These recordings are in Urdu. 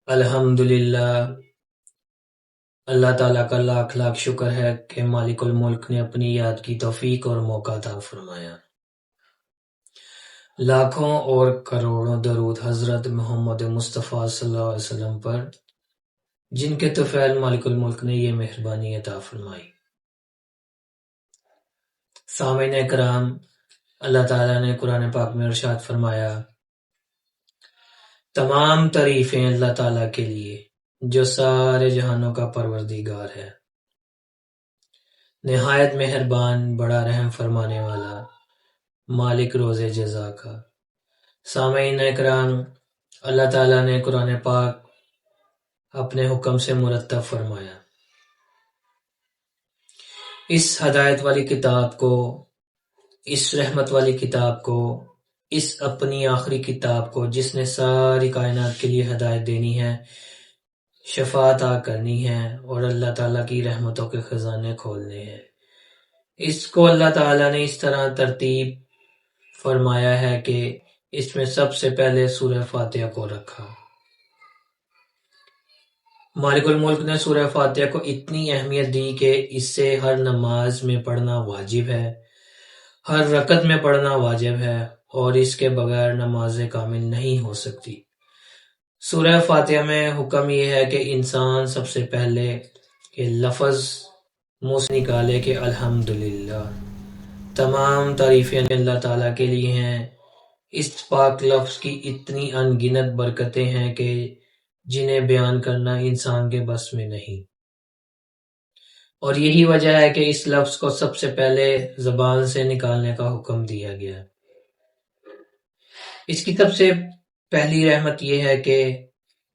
الحمدللہ، اللہ تعالیٰ کا لاکھ لاکھ شکر ہے کہ مالک الملک نے اپنی یاد کی توفیق اور موقع عطا فرمایا۔ لاکھوں اور کروڑوں درود حضرت محمد مصطفیٰ صلی اللہ علیہ وسلم پر، جن کے طفیل مالک الملک نے یہ مہربانی عطا فرمائی۔ سامعین کرام، اللہ تعالیٰ نے قرآن پاک میں ارشاد فرمایا، تمام تعریفیں اللہ تعالیٰ کے لیے جو سارے جہانوں کا پروردگار ہے، نہایت مہربان، بڑا رحم فرمانے والا، مالک روز جزا کا۔ سامعین اکرام، اللہ تعالیٰ نے قرآن پاک اپنے حکم سے مرتب فرمایا۔ اس ہدایت والی کتاب کو، اس رحمت والی کتاب کو، اس اپنی آخری کتاب کو جس نے ساری کائنات کے لیے ہدایت دینی ہے، شفاعت عطا کرنی ہے اور اللہ تعالیٰ کی رحمتوں کے خزانے کھولنے ہیں، اس کو اللہ تعالیٰ نے اس طرح ترتیب فرمایا ہے کہ اس میں سب سے پہلے سورہ فاتحہ کو رکھا۔ مالک الملک نے سورہ فاتحہ کو اتنی اہمیت دی کہ اس سے ہر نماز میں پڑھنا واجب ہے، ہر رکعت میں پڑھنا واجب ہے اور اس کے بغیر نماز کامل نہیں ہو سکتی۔ سورہ فاتحہ میں حکم یہ ہے کہ انسان سب سے پہلے یہ لفظ منہ سے نکالے کہ الحمدللہ، تمام تعریفیں اللہ تعالیٰ کے لیے ہیں۔ اس پاک لفظ کی اتنی ان گنت برکتیں ہیں کہ جنہیں بیان کرنا انسان کے بس میں نہیں، اور یہی وجہ ہے کہ اس لفظ کو سب سے پہلے زبان سے نکالنے کا حکم دیا گیا۔ اس کی سب سے پہلی رحمت یہ ہے کہ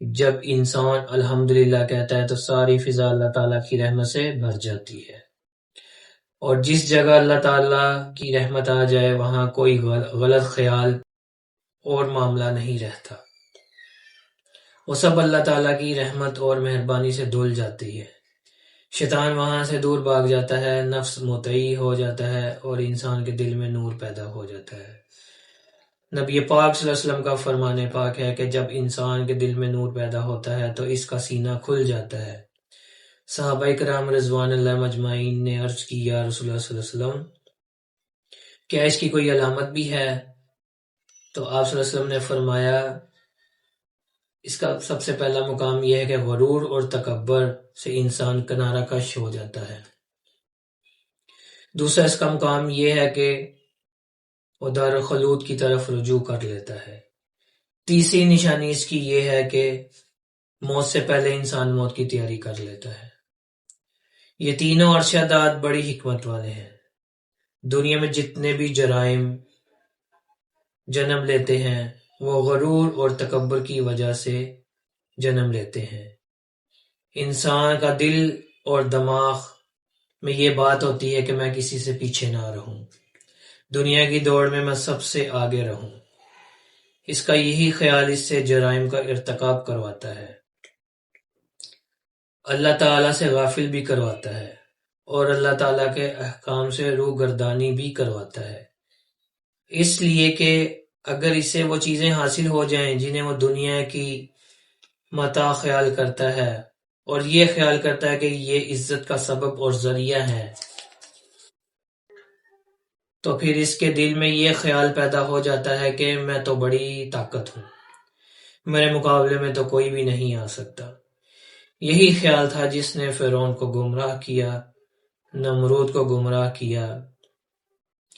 جب انسان الحمدللہ کہتا ہے تو ساری فضا اللہ تعالیٰ کی رحمت سے بھر جاتی ہے، اور جس جگہ اللہ تعالیٰ کی رحمت آ جائے وہاں کوئی غلط خیال اور معاملہ نہیں رہتا، وہ سب اللہ تعالیٰ کی رحمت اور مہربانی سے دھل جاتی ہے، شیطان وہاں سے دور بھاگ جاتا ہے، نفس مطیع ہو جاتا ہے اور انسان کے دل میں نور پیدا ہو جاتا ہے۔ نبی پاک صلی اللہ علیہ وسلم کا فرمان پاک ہے کہ جب انسان کے دل میں نور پیدا ہوتا ہے تو اس کا سینہ کھل جاتا ہے۔ صحابہ کرام رضوان اللہ مجمعین نے عرض کی، یا رسول اللہ صلی اللہ علیہ وسلم، کیا اس کی کوئی علامت بھی ہے؟ تو آپ صلی اللہ علیہ وسلم نے فرمایا، اس کا سب سے پہلا مقام یہ ہے کہ غرور اور تکبر سے انسان کنارہ کش ہو جاتا ہے۔ دوسرا اس کا مقام یہ ہے کہ وہ دار خلود کی طرف رجوع کر لیتا ہے۔ تیسری نشانی اس کی یہ ہے کہ موت سے پہلے انسان موت کی تیاری کر لیتا ہے۔ یہ تینوں ارشادات بڑی حکمت والے ہیں۔ دنیا میں جتنے بھی جرائم جنم لیتے ہیں وہ غرور اور تکبر کی وجہ سے جنم لیتے ہیں۔ انسان کا دل اور دماغ میں یہ بات ہوتی ہے کہ میں کسی سے پیچھے نہ رہوں، دنیا کی دوڑ میں سب سے آگے رہوں۔ اس کا یہی خیال اس سے جرائم کا ارتکاب کرواتا ہے، اللہ تعالیٰ سے غافل بھی کرواتا ہے اور اللہ تعالیٰ کے احکام سے روگردانی بھی کرواتا ہے، اس لیے کہ اگر اسے وہ چیزیں حاصل ہو جائیں جنہیں وہ دنیا کی متاع خیال کرتا ہے اور یہ خیال کرتا ہے کہ یہ عزت کا سبب اور ذریعہ ہے، تو پھر اس کے دل میں یہ خیال پیدا ہو جاتا ہے کہ میں تو بڑی طاقت ہوں، میرے مقابلے میں تو کوئی بھی نہیں آ سکتا۔ یہی خیال تھا جس نے فرعون کو گمراہ کیا، نمرود کو گمراہ کیا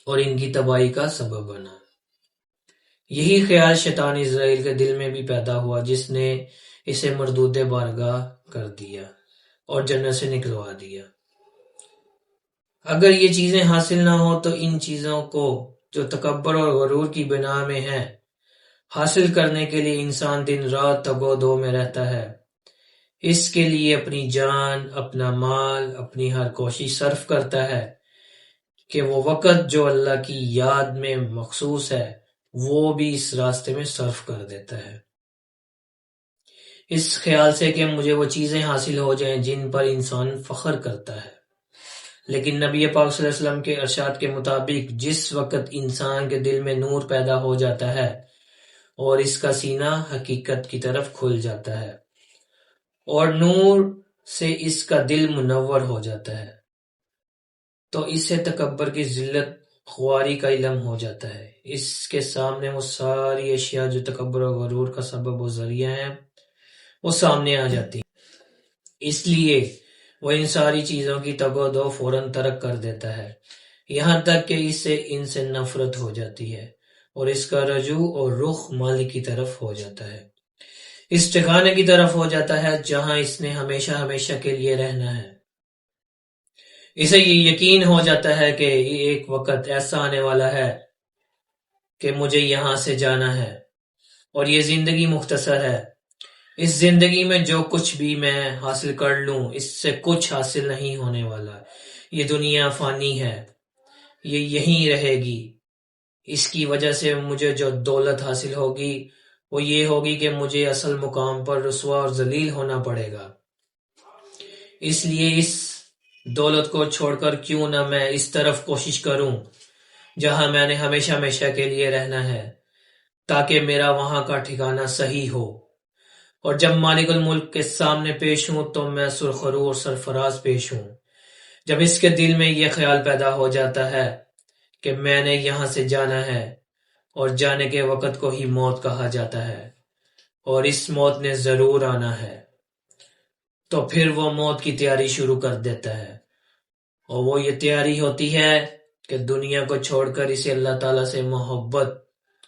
اور ان کی تباہی کا سبب بنا۔ یہی خیال شیطان اسرائیل کے دل میں بھی پیدا ہوا جس نے اسے مردود بارگاہ کر دیا اور جنت سے نکلوا دیا۔ اگر یہ چیزیں حاصل نہ ہو تو ان چیزوں کو جو تکبر اور غرور کی بنا میں ہیں حاصل کرنے کے لیے انسان دن رات تگ و دو میں رہتا ہے، اس کے لیے اپنی جان، اپنا مال، اپنی ہر کوشش صرف کرتا ہے کہ وہ وقت جو اللہ کی یاد میں مخصوص ہے وہ بھی اس راستے میں صرف کر دیتا ہے، اس خیال سے کہ مجھے وہ چیزیں حاصل ہو جائیں جن پر انسان فخر کرتا ہے۔ لیکن نبی پاک صلی اللہ علیہ وسلم کے ارشاد کے مطابق جس وقت انسان کے دل میں نور پیدا ہو جاتا ہے اور اس کا سینہ حقیقت کی طرف کھل جاتا ہے اور نور سے اس کا دل منور ہو جاتا ہے، تو اس سے تکبر کی ذلت خواری کا علم ہو جاتا ہے۔ اس کے سامنے وہ ساری اشیاء جو تکبر و غرور کا سبب و ذریعہ ہیں وہ سامنے آ جاتی ہیں، اس لیے وہ ان ساری چیزوں کی تگ و دو فوراً ترک کر دیتا ہے، یہاں تک کہ ان سے نفرت ہو جاتی ہے اور اس کا رجوع اور رخ مالک کی طرف ہو جاتا ہے، اس ٹھکانے کی طرف ہو جاتا ہے جہاں اس نے ہمیشہ ہمیشہ کے لیے رہنا ہے۔ اسے یہ یقین ہو جاتا ہے کہ ایک وقت ایسا آنے والا ہے کہ مجھے یہاں سے جانا ہے، اور یہ زندگی مختصر ہے، اس زندگی میں جو کچھ بھی میں حاصل کر لوں اس سے کچھ حاصل نہیں ہونے والا، یہ دنیا فانی ہے، یہ یہیں رہے گی، اس کی وجہ سے مجھے جو دولت حاصل ہوگی وہ یہ ہوگی کہ مجھے اصل مقام پر رسوا اور ذلیل ہونا پڑے گا، اس لیے اس دولت کو چھوڑ کر کیوں نہ میں اس طرف کوشش کروں جہاں میں نے ہمیشہ ہمیشہ کے لیے رہنا ہے، تاکہ میرا وہاں کا ٹھکانہ صحیح ہو، اور جب مالک الملک کے سامنے پیش ہوں تو میں سرخرو اور سرفراز پیش ہوں۔ جب اس کے دل میں یہ خیال پیدا ہو جاتا ہے کہ میں نے یہاں سے جانا ہے، اور جانے کے وقت کو ہی موت کہا جاتا ہے، اور اس موت نے ضرور آنا ہے، تو پھر وہ موت کی تیاری شروع کر دیتا ہے، اور وہ یہ تیاری ہوتی ہے کہ دنیا کو چھوڑ کر اسے اللہ تعالیٰ سے محبت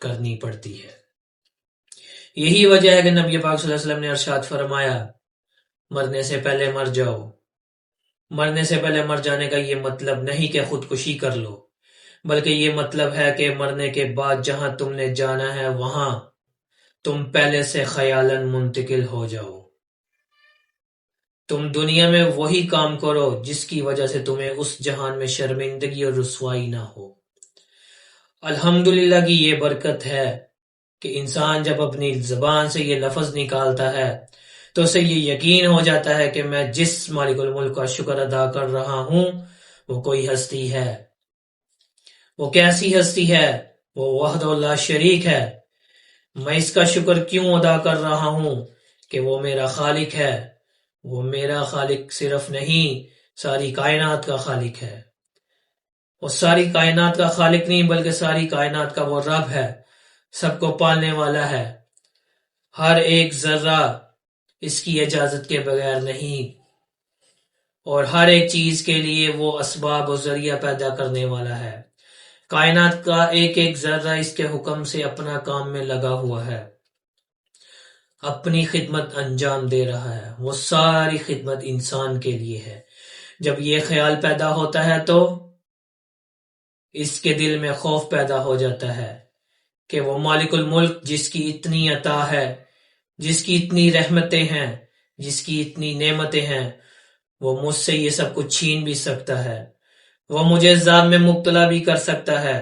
کرنی پڑتی ہے۔ یہی وجہ ہے کہ نبی پاک صلی اللہ علیہ وسلم نے ارشاد فرمایا، مرنے سے پہلے مر جاؤ۔ مرنے سے پہلے مر جانے کا یہ مطلب نہیں کہ خودکشی کر لو، بلکہ یہ مطلب ہے کہ مرنے کے بعد جہاں تم نے جانا ہے وہاں تم پہلے سے خیالاً منتقل ہو جاؤ۔ تم دنیا میں وہی کام کرو جس کی وجہ سے تمہیں اس جہان میں شرمندگی اور رسوائی نہ ہو۔ الحمدللہ کی یہ برکت ہے کہ انسان جب اپنی زبان سے یہ لفظ نکالتا ہے تو اسے یہ یقین ہو جاتا ہے کہ میں جس مالک الملک کا شکر ادا کر رہا ہوں وہ کوئی ہستی ہے۔ وہ کیسی ہستی ہے؟ وہ وحدہ لا شریک ہے۔ میں اس کا شکر کیوں ادا کر رہا ہوں کہ وہ میرا خالق ہے۔ وہ میرا خالق صرف نہیں، ساری کائنات کا خالق ہے۔ وہ ساری کائنات کا خالق نہیں بلکہ ساری کائنات کا وہ رب ہے، سب کو پالنے والا ہے، ہر ایک ذرہ اس کی اجازت کے بغیر نہیں، اور ہر ایک چیز کے لیے وہ اسباب و ذریعہ پیدا کرنے والا ہے۔ کائنات کا ایک ایک ذرہ اس کے حکم سے اپنا کام میں لگا ہوا ہے، اپنی خدمت انجام دے رہا ہے، وہ ساری خدمت انسان کے لیے ہے۔ جب یہ خیال پیدا ہوتا ہے تو اس کے دل میں خوف پیدا ہو جاتا ہے کہ وہ مالک الملک جس کی اتنی عطا ہے، جس کی اتنی رحمتیں ہیں، جس کی اتنی نعمتیں ہیں، وہ مجھ سے یہ سب کچھ چھین بھی سکتا ہے، وہ مجھے عذاب میں مبتلا بھی کر سکتا ہے،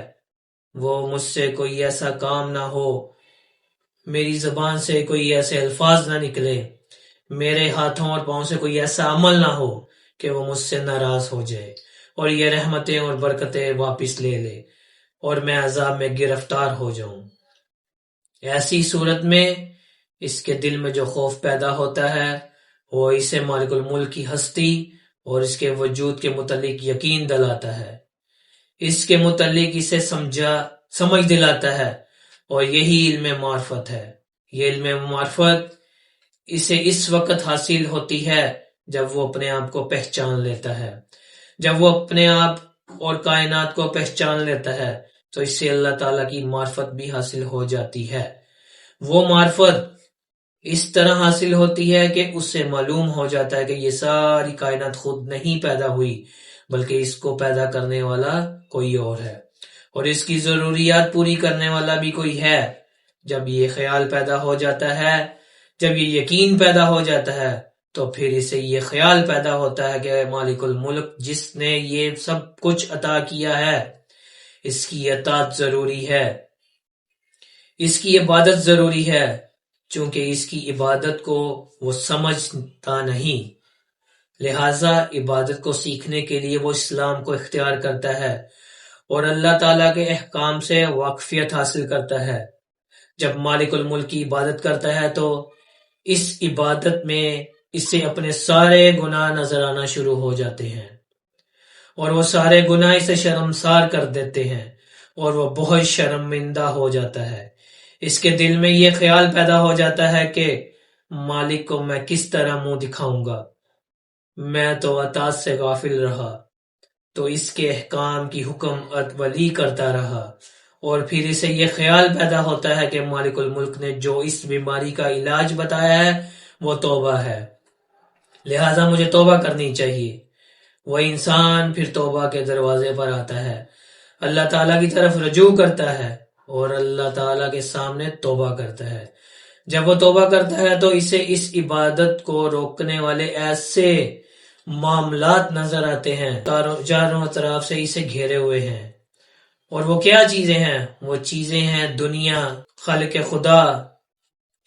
وہ مجھ سے کوئی ایسا کام نہ ہو، میری زبان سے کوئی ایسے الفاظ نہ نکلے، میرے ہاتھوں اور پاؤں سے کوئی ایسا عمل نہ ہو کہ وہ مجھ سے ناراض ہو جائے اور یہ رحمتیں اور برکتیں واپس لے لے اور میں عذاب میں گرفتار ہو جاؤں۔ ایسی صورت میں اس کے دل میں جو خوف پیدا ہوتا ہے وہ اسے مالک الملک کی ہستی اور اس کے وجود کے متعلق یقین دلاتا ہے، اس کے متعلق اسے سمجھ دلاتا ہے، اور یہی علم معرفت ہے۔ یہ علم معرفت اسے اس وقت حاصل ہوتی ہے جب وہ اپنے آپ کو پہچان لیتا ہے۔ جب وہ اپنے آپ اور کائنات کو پہچان لیتا ہے تو اس سے اللہ تعالیٰ کی معرفت بھی حاصل ہو جاتی ہے۔ وہ معرفت اس طرح حاصل ہوتی ہے کہ اس سے معلوم ہو جاتا ہے کہ یہ ساری کائنات خود نہیں پیدا ہوئی بلکہ اس کو پیدا کرنے والا کوئی اور ہے، اور اس کی ضروریات پوری کرنے والا بھی کوئی ہے۔ جب یہ خیال پیدا ہو جاتا ہے، جب یہ یقین پیدا ہو جاتا ہے تو پھر اسے یہ خیال پیدا ہوتا ہے کہ مالک الملک جس نے یہ سب کچھ عطا کیا ہے اس کی اطاعت ضروری ہے، اس کی عبادت ضروری ہے، چونکہ اس کی عبادت کو وہ سمجھتا نہیں، لہٰذا عبادت کو سیکھنے کے لیے وہ اسلام کو اختیار کرتا ہے اور اللہ تعالیٰ کے احکام سے واقفیت حاصل کرتا ہے۔ جب مالک الملک کی عبادت کرتا ہے تو اس عبادت میں اسے اپنے سارے گناہ نظر آنا شروع ہو جاتے ہیں اور وہ سارے گناہ اسے شرمسار کر دیتے ہیں اور وہ بہت شرمندہ ہو جاتا ہے۔ اس کے دل میں یہ خیال پیدا ہو جاتا ہے کہ مالک کو میں کس طرح منہ دکھاؤں گا، میں تو اطاعت سے غافل رہا، تو اس کے احکام کی حکم اتولی کرتا رہا، اور پھر اسے یہ خیال پیدا ہوتا ہے کہ مالک الملک نے جو اس بیماری کا علاج بتایا ہے وہ توبہ ہے، لہٰذا مجھے توبہ کرنی چاہیے۔ وہ انسان پھر توبہ کے دروازے پر آتا ہے، اللہ تعالیٰ کی طرف رجوع کرتا ہے اور اللہ تعالیٰ کے سامنے توبہ کرتا ہے۔ جب وہ توبہ کرتا ہے تو اسے اس عبادت کو روکنے والے ایسے معاملات نظر آتے ہیں چاروں طرف سے اسے گھیرے ہوئے ہیں، اور وہ کیا چیزیں ہیں؟ وہ چیزیں ہیں دنیا، خالق خدا،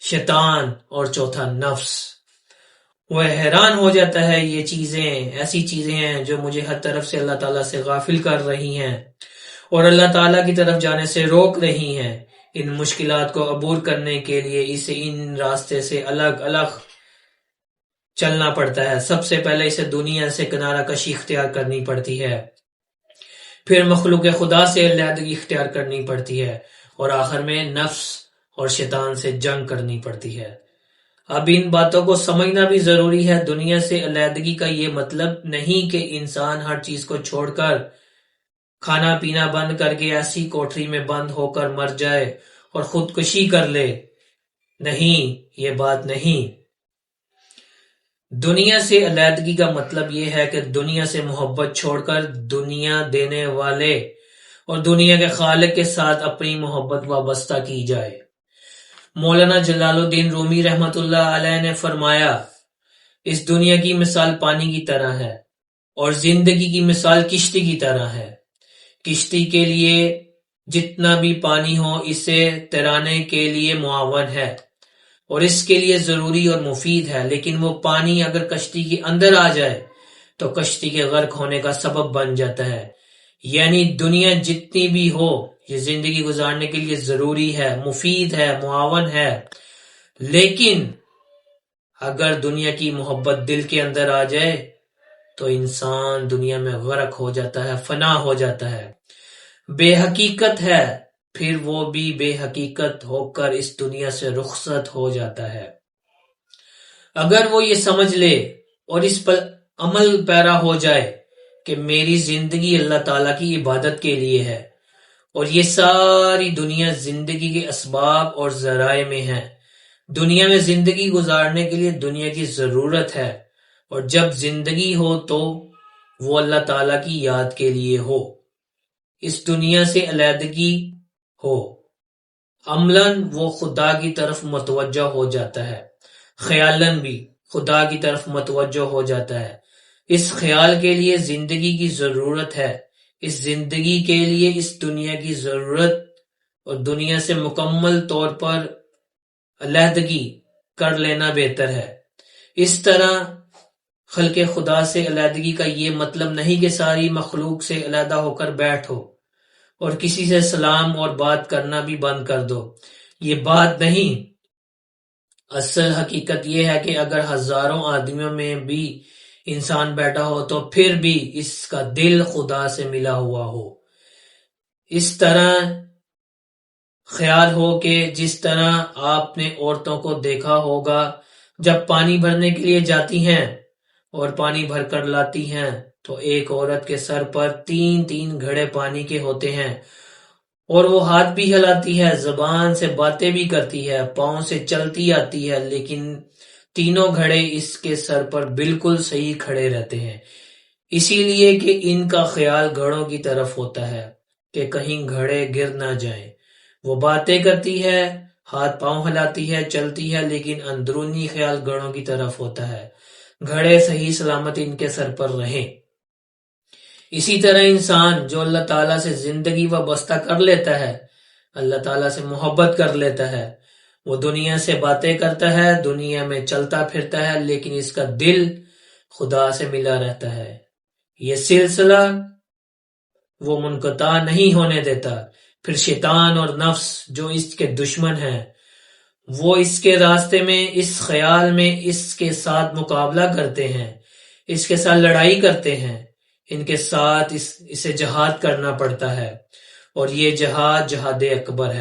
شیطان اور چوتھا نفس۔ وہ حیران ہو جاتا ہے، یہ چیزیں ایسی چیزیں ہیں جو مجھے ہر طرف سے اللہ تعالیٰ سے غافل کر رہی ہیں اور اللہ تعالیٰ کی طرف جانے سے روک رہی ہیں۔ ان مشکلات کو عبور کرنے کے لیے اسے ان راستے سے الگ الگ چلنا پڑتا ہے۔ سب سے پہلے اسے دنیا سے کنارہ کشی اختیار کرنی پڑتی ہے، پھر مخلوق خدا سے علیحدگی اختیار کرنی پڑتی ہے، اور آخر میں نفس اور شیطان سے جنگ کرنی پڑتی ہے۔ اب ان باتوں کو سمجھنا بھی ضروری ہے۔ دنیا سے علیحدگی کا یہ مطلب نہیں کہ انسان ہر چیز کو چھوڑ کر کھانا پینا بند کر کے ایسی کوٹری میں بند ہو کر مر جائے اور خودکشی کر لے۔ نہیں، یہ بات نہیں۔ دنیا سے علیحدگی کا مطلب یہ ہے کہ دنیا سے محبت چھوڑ کر دنیا دینے والے اور دنیا کے خالق کے ساتھ اپنی محبت وابستہ کی جائے۔ مولانا جلال الدین رومی رحمت اللہ علیہ نے فرمایا، اس دنیا کی مثال پانی کی طرح ہے اور زندگی کی مثال کشتی کی طرح ہے۔ کشتی کے لیے جتنا بھی پانی ہو اسے تیرانے کے لیے معاون ہے اور اس کے لیے ضروری اور مفید ہے، لیکن وہ پانی اگر کشتی کے اندر آ جائے تو کشتی کے غرق ہونے کا سبب بن جاتا ہے۔ یعنی دنیا جتنی بھی ہو یہ زندگی گزارنے کے لیے ضروری ہے، مفید ہے، معاون ہے، لیکن اگر دنیا کی محبت دل کے اندر آ جائے تو انسان دنیا میں غرق ہو جاتا ہے، فنا ہو جاتا ہے، بے حقیقت ہے، پھر وہ بھی بے حقیقت ہو کر اس دنیا سے رخصت ہو جاتا ہے۔ اگر وہ یہ سمجھ لے اور اس پر عمل پیرا ہو جائے کہ میری زندگی اللہ تعالیٰ کی عبادت کے لیے ہے اور یہ ساری دنیا زندگی کے اسباب اور ذرائع میں ہے، دنیا میں زندگی گزارنے کے لیے دنیا کی ضرورت ہے، اور جب زندگی ہو تو وہ اللہ تعالیٰ کی یاد کے لیے ہو، اس دنیا سے علیحدگی ہو، عملاً وہ خدا کی طرف متوجہ ہو جاتا ہے، خیالاً بھی خدا کی طرف متوجہ ہو جاتا ہے۔ اس خیال کے لیے زندگی کی ضرورت ہے، اس زندگی کے لیے اس دنیا کی ضرورت اور دنیا سے مکمل طور پر علیحدگی کر لینا بہتر ہے۔ اس طرح خلق خدا سے علیحدگی کا یہ مطلب نہیں کہ ساری مخلوق سے علیحدہ ہو کر بیٹھو اور کسی سے سلام اور بات کرنا بھی بند کر دو، یہ بات نہیں۔ اصل حقیقت یہ ہے کہ اگر ہزاروں آدمیوں میں بھی انسان بیٹھا ہو تو پھر بھی اس کا دل خدا سے ملا ہوا ہو۔ اس طرح خیال ہو کہ جس طرح آپ نے عورتوں کو دیکھا ہوگا جب پانی بھرنے کے لیے جاتی ہیں اور پانی بھر کر لاتی ہیں تو ایک عورت کے سر پر 3 گھڑے پانی کے ہوتے ہیں اور وہ ہاتھ بھی ہلاتی ہے، زبان سے باتیں بھی کرتی ہے، پاؤں سے چلتی آتی ہے، لیکن تینوں گھڑے اس کے سر پر بالکل صحیح کھڑے رہتے ہیں، اسی لیے کہ ان کا خیال گھڑوں کی طرف ہوتا ہے کہ کہیں گھڑے گر نہ جائیں۔ وہ باتیں کرتی ہے، ہاتھ پاؤں ہلاتی ہے، چلتی ہے، لیکن اندرونی خیال گھڑوں کی طرف ہوتا ہے، گھڑے صحیح سلامت ان کے سر پر رہیں۔ اسی طرح انسان جو اللہ تعالیٰ سے زندگی وابستہ کر لیتا ہے، اللہ تعالیٰ سے محبت کر لیتا ہے، وہ دنیا سے باتیں کرتا ہے، دنیا میں چلتا پھرتا ہے، لیکن اس کا دل خدا سے ملا رہتا ہے۔ یہ سلسلہ وہ منقطع نہیں ہونے دیتا۔ پھر شیطان اور نفس جو اس کے دشمن ہیں وہ اس کے راستے میں، اس خیال میں اس کے ساتھ مقابلہ کرتے ہیں، اس کے ساتھ لڑائی کرتے ہیں، ان کے ساتھ اسے جہاد کرنا پڑتا ہے، اور یہ جہاد جہاد اکبر ہے۔